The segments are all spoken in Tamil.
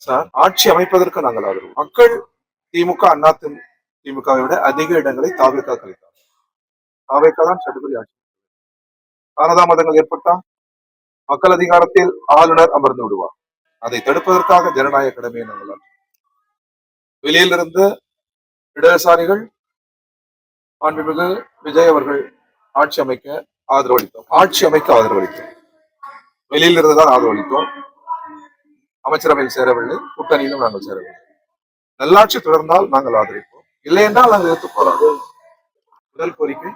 சார், ஆட்சி அமைப்பதற்கு நாங்கள் ஆதரவு. மக்கள் திமுக, அண்ணா திமுகவை விட அதிக இடங்களை தாவேகா கழித்தார். தாவேகா தான் சடுபடி ஆட்சி. காலதாமதங்கள் ஏற்பட்டா மக்கள் அதிகாரத்தில் ஆளுநர் அமர்ந்து விடுவார். அதை தடுப்பதற்காக ஜனநாயக கடமையை நாங்கள் ஆற்றுகிறோம். வெளியிலிருந்து இடதுசாரிகள் மாண்புமிகு விஜய் அவர்கள் ஆட்சி அமைக்க ஆதரவளித்தோம். ஆட்சி அமைக்க ஆதரவளித்தோம். வெளியில் இருந்துதான் ஆதரவளித்தோம். அமைச்சரவையில் சேரவில்லை, கூட்டணியிலும் நாங்கள் சேரவில்லை. நல்லாட்சி தொடர்ந்தால் நாங்கள் ஆதரிப்போம், இல்லை என்றால் நாங்கள் எதிர்த்து போராடுவோம். முதல் கோரிக்கை,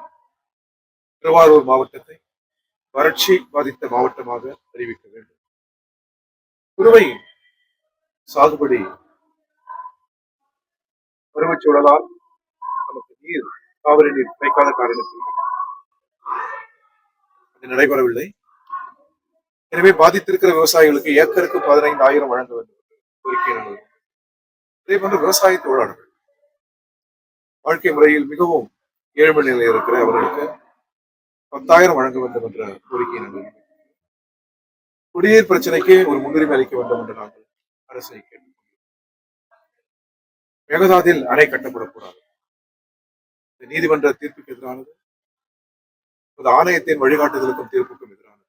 திருவாரூர் மாவட்டத்தை வறட்சி பாதித்த மாவட்டமாக அறிவிக்க வேண்டும். குறுவை சாகுபடி பருவச்சூழலால் நமக்கு நீர், காவிரி நீர் கிடைக்காத காரணத்தில் அது நடைபெறவில்லை. எனவே பாதித்திருக்கிற விவசாயிகளுக்கு ஏக்கருக்கு 15,000 வழங்க வேண்டும் என்று கோரிக்கை நாங்கள். இதே போன்று விவசாய தொழிலாளர்கள் வாழ்க்கை முறையில் மிகவும் ஏழ்மை நிலையில் இருக்கிற அவர்களுக்கு 10,000 வழங்க வேண்டும் என்ற கோரிக்கை நாங்கள். குடிநீர் பிரச்சனைக்கு ஒரு முன்னுரிமை அளிக்க வேண்டும் என்று நாங்கள் அரசை கேட்டோம். மேகதாதில் அணை கட்டப்படக்கூடாது. நீதிமன்ற தீர்ப்புக்கு எதிரானது, ஆணையத்தின் வழிகாட்டுதலுக்கும் தீர்ப்புக்கும் எதிரானது.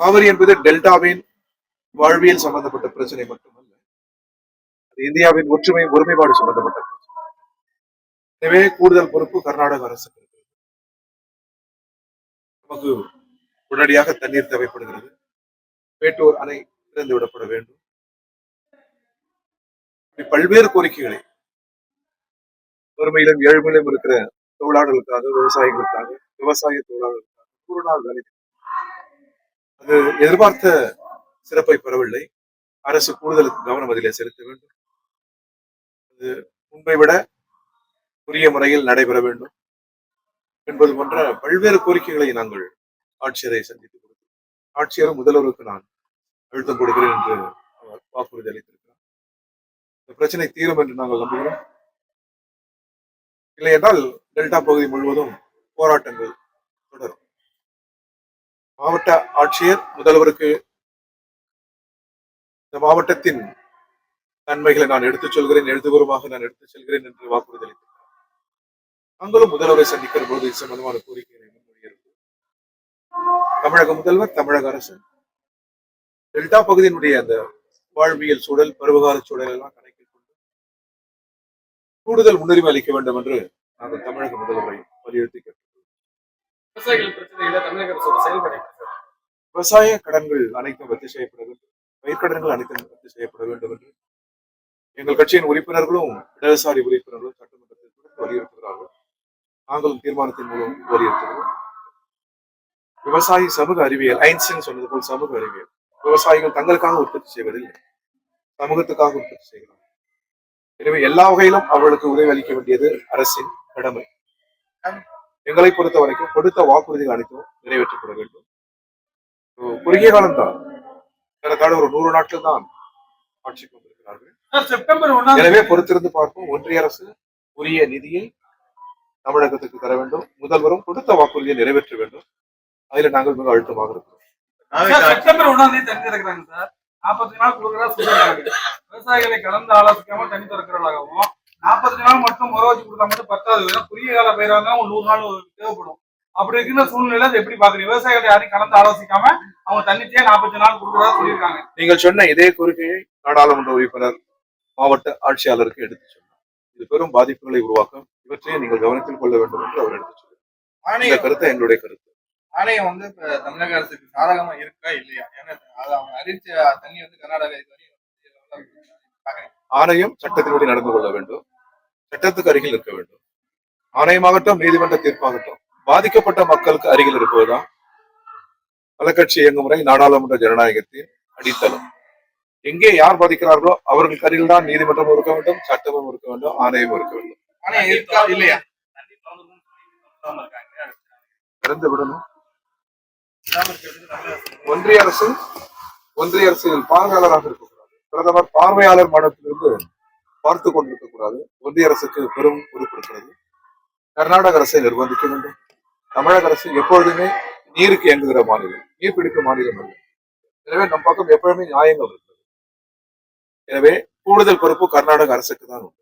காவிரி என்பது டெல்டாவின் வாழ்வியல் சம்பந்தப்பட்ட பிரச்சனை மட்டுமல்ல, அது இந்தியாவின் ஒற்றுமை ஒருமைப்பாடு சம்பந்தப்பட்ட பிரச்சனை. எனவே கூடுதல் பொறுப்பு கர்நாடக அரசுக்கு இருக்கிறது. நமக்கு உடனடியாக தண்ணீர் தேவைப்படுகிறது. மேட்டூர் அணை திறந்து விடப்பட வேண்டும். பல்வேறு கோரிக்கைகளை வறுமையிலும் ஏழ்மையிலும் இருக்கிற தொழிலாளர்களுக்காக, விவசாயிகளுக்காக, விவசாய தொழிலாளர்களுக்காக 100 நாள் வேலை அது எதிர்பார்த்த சிறப்பை பெறவில்லை. அரசு கூடுதல் கவனம் அதிலே செலுத்த வேண்டும். அது முன்பை விட உரிய முறையில் நடைபெற வேண்டும் என்பது போன்ற பல்வேறு கோரிக்கைகளை நாங்கள் ஆட்சியரை சந்தித்து கொடுத்தோம். ஆட்சியரும் முதல்வருக்கு நான் அழுத்தம் கொடுக்கிறேன் என்று அவர் வாக்குறுதி அளித்திருக்கிறார். இந்த பிரச்சனை தீரும் என்று நாங்கள் நம்புகிறோம். இல்லை என்றால் டெல்டா பகுதி முழுவதும் போராட்டங்கள் தொடரும். மாவட்ட ஆட்சியர் முதல்வருக்கு இந்த மாவட்டத்தின் நன்மைகளை நான் எடுத்துச் சொல்கிறேன், எழுதுபூர்வமாக நான் எடுத்துச் செல்கிறேன் என்று வாக்குறுதி அளித்திருக்கிறார். நாங்களும் முதல்வரை சந்திக்கிற போது இது சம்பந்தமான கோரிக்கைகளை முன்மொழிகிறது. தமிழக முதல்வர், தமிழக அரசு டெல்டா பகுதியினுடைய அந்த வாழ்வியல் சூழல், பருவகால சூழல் எல்லாம் கணக்கில் கொண்டு கூடுதல் முன்னுரிமை அளிக்க வேண்டும் என்று நாங்கள் தமிழக முதல்வரை வலியுறுத்தி கேட்டோம். விவசாயிகள் பிரச்சனைகளை தமிழக அரசு செயல்பட விவசாய கடன்கள் அனைத்தும் ரத்து செய்யப்பட வேண்டும், பயிர்க்கடன்கள் அனைத்தும் ரத்து செய்யப்பட வேண்டும் என்று எங்கள் கட்சியின் உறுப்பினர்களும் இடதுசாரி உறுப்பினர்களும் சட்டமன்றத்தில் வலியுறுத்துகிறார்கள். நாங்களும் தீர்மானத்தின் மூலம் வலியுறுத்துகிறோம். விவசாயி சமூக அறிவியல், ஐன்ஸ்டைன் சொன்னது போல் சமூக அறிவியல். விவசாயிகள் தங்களுக்காக உற்பத்தி செய்வதில்லை, சமூகத்துக்காக உற்பத்தி செய்கிறார்கள். எனவே எல்லா வகையிலும் அவர்களுக்கு உதவி அளிக்க வேண்டியது அரசின் கடமை. எங்களை பொறுத்த வரைக்கும் கொடுத்த வாக்குறுதிகள் அனைத்தும் நிறைவேற்றப்பட வேண்டும். குறுகிய காலம் தான், ஏறத்தாழ ஒரு 100 நாட்கள் தான் ஆட்சிக்கு வந்திருக்கிறார்கள். எனவே பொறுத்திருந்து பார்ப்போம். ஒன்றிய அரசு உரிய நிதியை தமிழகத்துக்கு தர வேண்டும். முதல்வரும் கொடுத்த வாக்குறுதியை நிறைவேற்ற வேண்டும். அதில் நாங்கள் மிக அழுத்தமாக இருக்கிறோம். செப்டம்பர் 1ஆம் தேதி தண்ணி திறக்கிறாங்க சார். 40 நாள் கொடுக்கறதா சொல்றாங்க. விவசாயிகளை கலந்து ஆலோசிக்காம தண்ணி திறக்கிறதாகவும் 40 நாள் மட்டும் முறவச்சு கொடுத்தா மட்டும் பத்தாது. குறுகிய கால பயிராக ஒரு 100 நாள் தேவைப்படும். அப்படி இருக்கிற சூழ்நிலை எப்படி பாக்குறீங்க? விவசாயிகளை யாரையும் கலந்து ஆலோசிக்காம அவங்க தண்ணிச்சே 40 நாள் கொடுக்கறதா சொல்லியிருக்காங்க. நீங்கள் சொன்ன இதே கோரிக்கையை நாடாளுமன்ற உறுப்பினர் மாவட்ட ஆட்சியாளருக்கு எடுத்து சொன்னார். இது பெரும் பாதிப்புகளை உருவாக்கும். இவற்றையே நீங்கள் கவனத்தில் கொள்ள வேண்டும் என்று அவர் எடுத்து சொன்னார். இந்த கருத்து எங்களுடைய கருத்து. ஆணையம் இப்ப தமிழக அரசுக்கு சாதகமா இருக்கா இல்லையா? ஏன்னா அவங்க அறிவிச்ச தண்ணி கர்நாடகா ஆணையம் சட்டத்தின்படி நடந்து கொள்ள வேண்டும், சட்டத்துக்கு அருகில் இருக்க வேண்டும். ஆணையமாகட்டும், நீதிமன்ற தீர்ப்பாகட்டும், பாதிக்கப்பட்ட மக்களுக்கு அருகில் இருப்பதுதான் பலகட்சி இயங்குமுறை, நாடாளுமன்ற ஜனநாயகத்தின் அடித்தளம். எங்கே யார் பாதிக்கிறார்களோ அவர்களுக்கு அருகில் தான் நீதிமன்றமும் இருக்க வேண்டும், சட்டமும் இருக்க வேண்டும், ஆணையமும் இருக்க வேண்டும். இல்லையா திறந்து விடணும். ஒன்றிய அரசு பார்வையாளராக இருக்கக்கூடாது. பிரதமர் பார்வையாளர் மன்றத்திலிருந்து பார்த்து கொண்டிருக்க கூடாது. ஒன்றிய அரசுக்கு பெரும் பொறுப்பு இருக்கிறது. கர்நாடக அரசை நிர்பந்திக்க வேண்டும். தமிழக அரசு எப்பொழுதுமே நீருக்கு இயங்குகிற மாநிலம், நீர் பிடிக்கும் மாநிலம் அல்ல. எனவே நம் பக்கம் எப்பொழுதுமே நியாயங்கள் இருக்கு. எனவே கூடுதல் பொறுப்பு கர்நாடக அரசுக்கு தான் உண்டு.